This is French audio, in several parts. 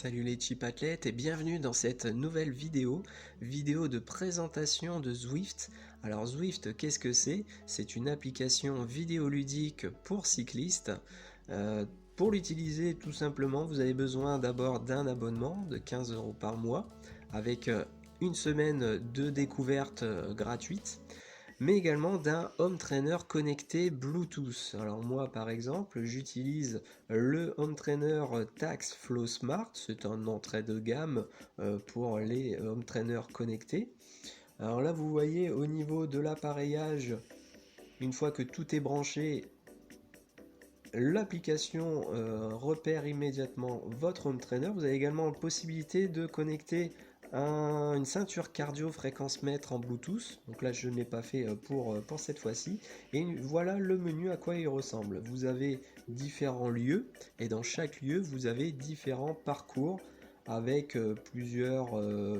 Salut les cheap athlètes et bienvenue dans cette nouvelle vidéo de présentation de Zwift. Alors Zwift, qu'est-ce que c'est? C'est une application vidéoludique pour cyclistes. Pour l'utiliser tout simplement, vous avez besoin d'abord d'un abonnement de 15 € par mois avec une semaine de découverte gratuite, mais également d'un home trainer connecté Bluetooth. Alors moi par exemple j'utilise le home trainer Tacx Flow Smart, c'est un entrée de gamme pour les home trainers connectés. Alors là vous voyez au niveau de l'appareillage, une fois que tout est branché, l'application repère immédiatement votre home trainer. Vous avez également la possibilité de connecter une ceinture cardio fréquence mètre en Bluetooth. Donc là je ne l'ai pas fait pour cette fois-ci. Et voilà le menu à quoi il ressemble. Vous avez différents lieux et dans chaque lieu vous avez différents parcours avec plusieurs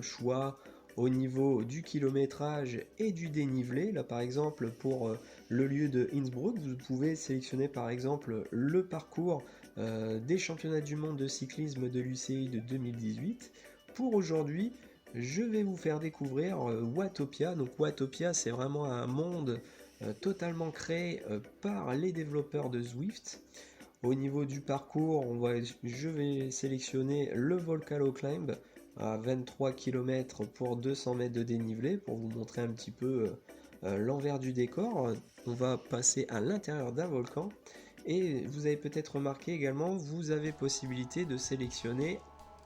choix au niveau du kilométrage et du dénivelé. Là par exemple pour le lieu de Innsbruck, vous pouvez sélectionner par exemple le parcours des championnats du monde de cyclisme de l'UCI de 2018. Pour aujourd'hui, je vais vous faire découvrir Watopia. Donc Watopia, c'est vraiment un monde totalement créé par les développeurs de Zwift. Au niveau du parcours, je vais sélectionner le Volcano Climb à 23 km pour 200 mètres de dénivelé pour vous montrer un petit peu l'envers du décor. On va passer à l'intérieur d'un volcan et vous avez peut-être remarqué également, vous avez possibilité de sélectionner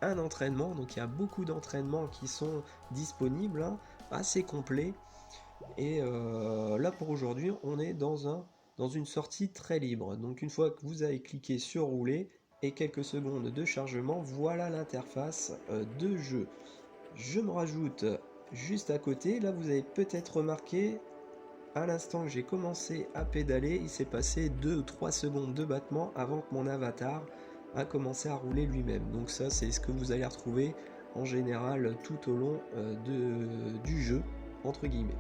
un entraînement. Donc il y a beaucoup d'entraînements qui sont disponibles, assez complets. Et là pour aujourd'hui, on est dans une sortie très libre. Donc une fois que vous avez cliqué sur rouler et quelques secondes de chargement, voilà l'interface de jeu. Je me rajoute juste à côté. Là vous avez peut-être remarqué, à l'instant que j'ai commencé à pédaler, il s'est passé 2 ou 3 secondes de battement avant que mon avatar a commencé à rouler lui-même. Donc ça c'est ce que vous allez retrouver en général tout au long du jeu entre guillemets.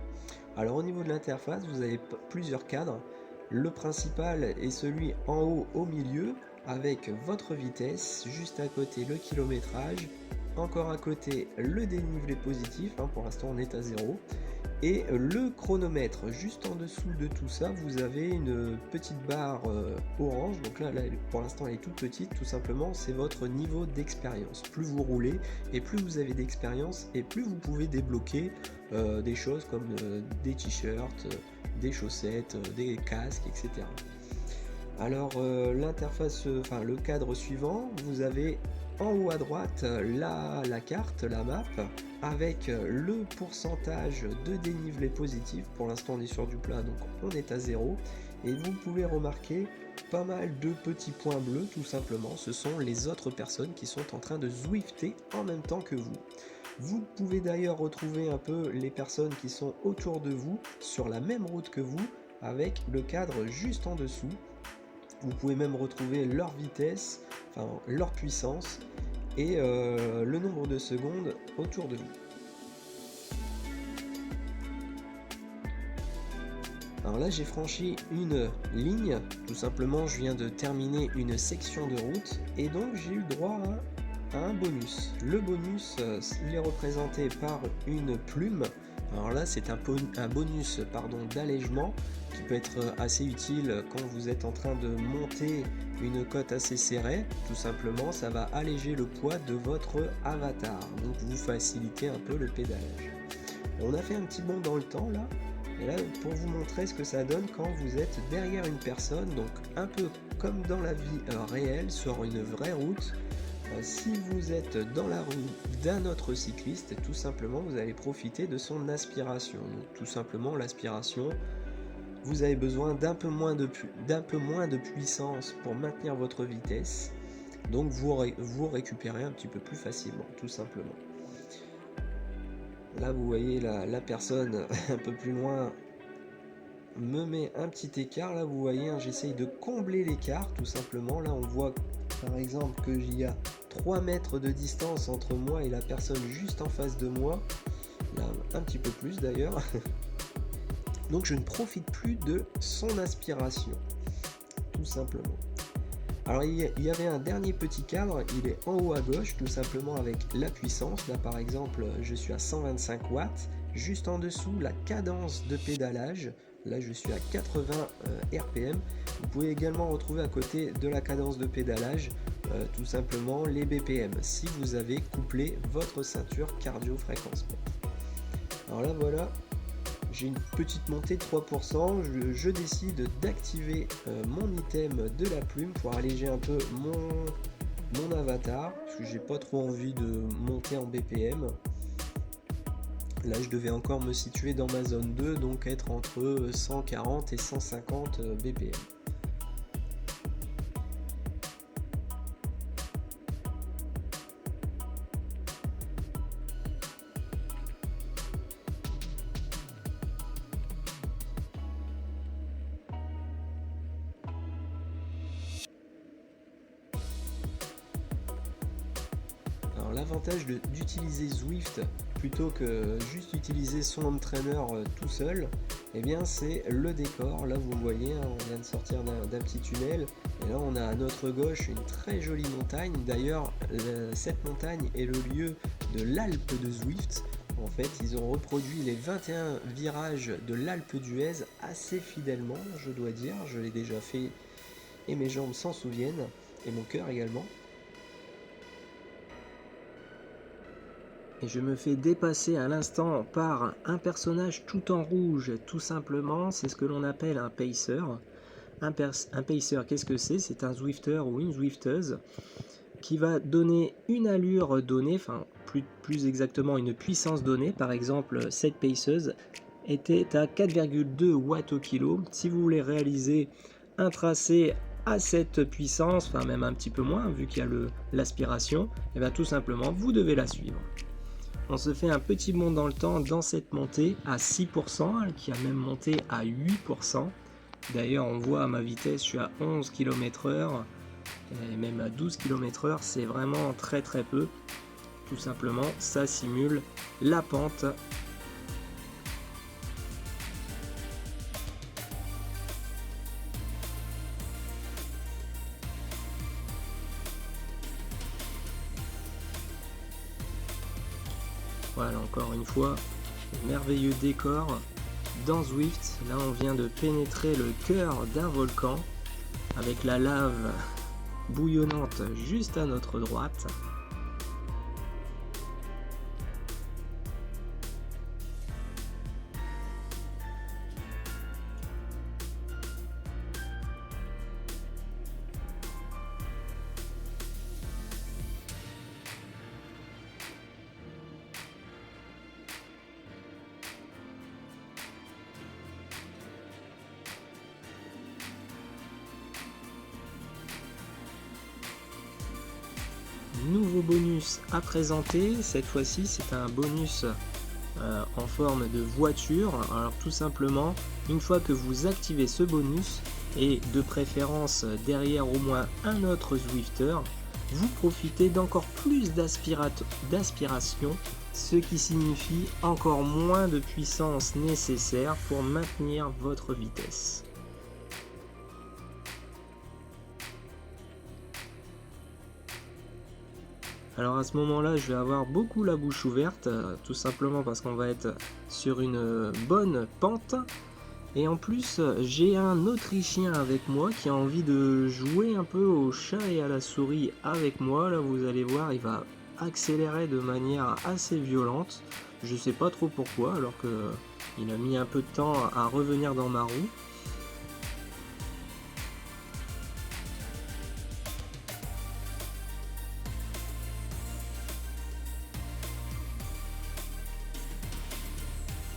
Alors au niveau de l'interface, vous avez plusieurs cadres. Le principal est celui en haut au milieu avec votre vitesse, juste à côté le kilométrage, encore à côté le dénivelé positif, pour l'instant on est à 0, et le chronomètre. Juste en dessous de tout ça, vous avez une petite barre orange. Donc là pour l'instant elle est toute petite, tout simplement c'est votre niveau d'expérience. Plus vous roulez et plus vous avez d'expérience et plus vous pouvez débloquer des choses comme des t-shirts, des chaussettes, des casques, etc. Alors l'interface, le cadre suivant, vous avez en haut à droite la carte, la map, avec le pourcentage de dénivelé positif. Pour l'instant on est sur du plat, donc on est à 0. Et vous pouvez remarquer pas mal de petits points bleus, tout simplement. Ce sont les autres personnes qui sont en train de zwifter en même temps que vous. Vous pouvez d'ailleurs retrouver un peu les personnes qui sont autour de vous, sur la même route que vous, avec le cadre juste en dessous. Vous pouvez même retrouver leur vitesse, leur puissance et le nombre de secondes autour de vous. Alors là j'ai franchi une ligne, tout simplement je viens de terminer une section de route et donc j'ai eu droit à un bonus. Le bonus il est représenté par une plume. Alors là c'est un bonus d'allègement qui peut être assez utile quand vous êtes en train de monter une côte assez serrée. Tout simplement ça va alléger le poids de votre avatar, donc vous facilitez un peu le pédalage. On a fait un petit bond dans le temps là, et là pour vous montrer ce que ça donne quand vous êtes derrière une personne, donc un peu comme dans la vie réelle sur une vraie route. Si vous êtes dans la rue d'un autre cycliste, tout simplement vous allez profiter de son aspiration. Donc, tout simplement l'aspiration, vous avez besoin d'un peu moins de puissance pour maintenir votre vitesse, donc vous récupérez un petit peu plus facilement, tout simplement. Là vous voyez la personne un peu plus loin me met un petit écart. Là vous voyez, j'essaye de combler l'écart tout simplement. Là on voit par exemple qu'il y a 3 mètres de distance entre moi et la personne juste en face de moi, là un petit peu plus d'ailleurs. Donc je ne profite plus de son aspiration, tout simplement. Alors il y avait un dernier petit cadre, il est en haut à gauche, tout simplement avec la puissance. Là par exemple, je suis à 125 watts. Juste en dessous, la cadence de pédalage. Là je suis à 80 RPM. Vous pouvez également retrouver à côté de la cadence de pédalage tout simplement les BPM si vous avez couplé votre ceinture cardio-fréquence mètre. Alors là voilà, j'ai une petite montée de 3%, je décide d'activer mon item de la plume pour alléger un peu mon avatar, parce que j'ai pas trop envie de monter en BPM. Là je devais encore me situer dans ma zone 2, donc être entre 140 et 150 BPM. Alors l'avantage d'utiliser Zwift plutôt que juste utiliser son home trainer tout seul, eh bien c'est le décor. Là vous voyez, hein, on vient de sortir d'un petit tunnel et là on a à notre gauche une très jolie montagne. D'ailleurs cette montagne est le lieu de l'Alpe de Zwift. En fait ils ont reproduit les 21 virages de l'Alpe d'Huez assez fidèlement, je dois dire. Je l'ai déjà fait et mes jambes s'en souviennent et mon cœur également. Et je me fais dépasser à l'instant par un personnage tout en rouge, tout simplement, c'est ce que l'on appelle un pacer. Un pacer, qu'est-ce que c'est? C'est un Zwifter ou une Zwifteuse qui va donner une allure donnée, enfin plus exactement une puissance donnée. Par exemple, cette paceuse était à 4,2 watts au kilo. Si vous voulez réaliser un tracé à cette puissance, enfin même un petit peu moins vu qu'il y a l'aspiration, et bien tout simplement vous devez la suivre. On se fait un petit bond dans le temps dans cette montée à 6%, qui a même monté à 8%. D'ailleurs, on voit à ma vitesse, je suis à 11 km/h, et même à 12 km/h, c'est vraiment très très peu. Tout simplement, ça simule la pente. Voilà, encore une fois, merveilleux décor dans Zwift. Là, on vient de pénétrer le cœur d'un volcan avec la lave bouillonnante juste à notre droite. Nouveau bonus à présenter, cette fois-ci c'est un bonus en forme de voiture. Alors tout simplement, une fois que vous activez ce bonus, et de préférence derrière au moins un autre Zwifter, vous profitez d'encore plus d'aspiration, ce qui signifie encore moins de puissance nécessaire pour maintenir votre vitesse. Alors à ce moment-là, je vais avoir beaucoup la bouche ouverte, tout simplement parce qu'on va être sur une bonne pente. Et en plus, j'ai un Autrichien avec moi qui a envie de jouer un peu au chat et à la souris avec moi. Là, vous allez voir, il va accélérer de manière assez violente. Je sais pas trop pourquoi, alors que il a mis un peu de temps à revenir dans ma roue.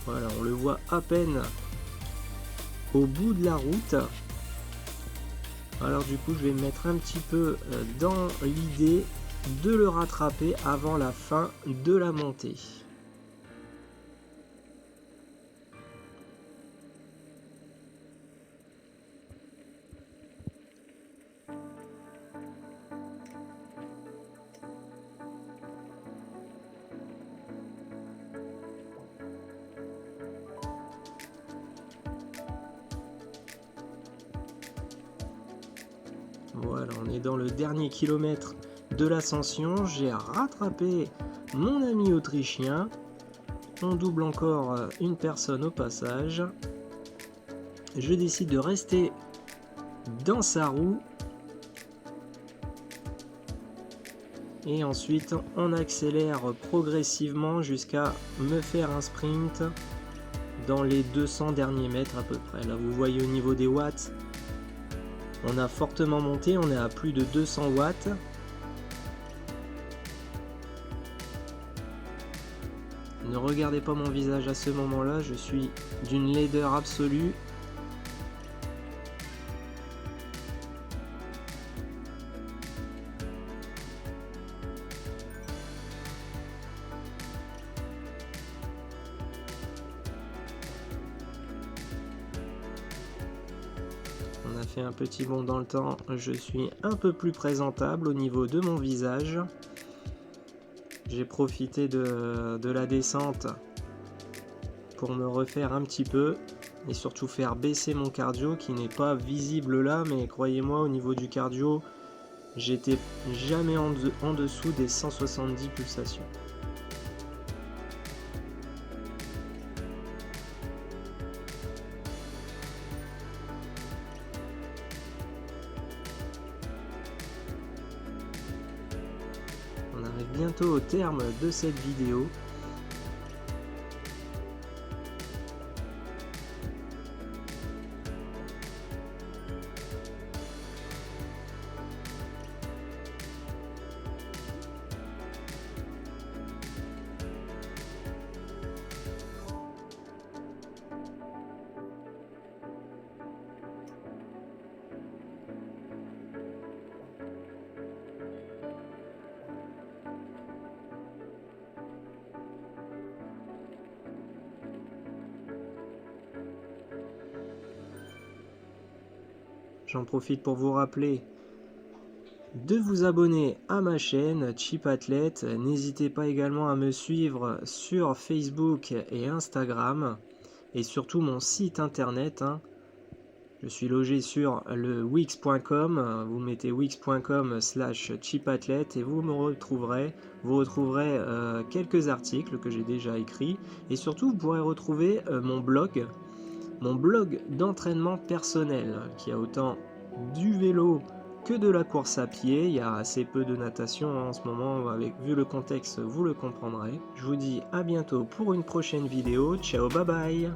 Voilà, on le voit à peine au bout de la route. Alors du coup, je vais me mettre un petit peu dans l'idée de le rattraper avant la fin de la montée. Voilà, on est dans le dernier kilomètre de l'ascension. J'ai rattrapé mon ami autrichien. On double encore une personne au passage. Je décide de rester dans sa roue. Et ensuite, on accélère progressivement jusqu'à me faire un sprint dans les 200 derniers mètres à peu près. Là, vous voyez au niveau des watts, on a fortement monté, on est à plus de 200 watts. Ne regardez pas mon visage à ce moment-là, je suis d'une laideur absolue. On a fait un petit bond dans le temps, je suis un peu plus présentable au niveau de mon visage. J'ai profité de la descente pour me refaire un petit peu et surtout faire baisser mon cardio qui n'est pas visible là, mais croyez-moi, au niveau du cardio, j'étais jamais en dessous des 170 pulsations. On arrive bientôt au terme de cette vidéo. J'en profite pour vous rappeler de vous abonner à ma chaîne Cheap Athlete. N'hésitez pas également à me suivre sur Facebook et Instagram et surtout mon site internet. Je suis logé sur le wix.com. Vous mettez wix.com/cheapathlete et vous me retrouverez. Vous retrouverez quelques articles que j'ai déjà écrits et surtout vous pourrez retrouver mon blog d'entraînement personnel qui a autant du vélo que de la course à pied. Il y a assez peu de natation en ce moment, vu le contexte vous le comprendrez. Je vous dis à bientôt pour une prochaine vidéo. Ciao, bye bye.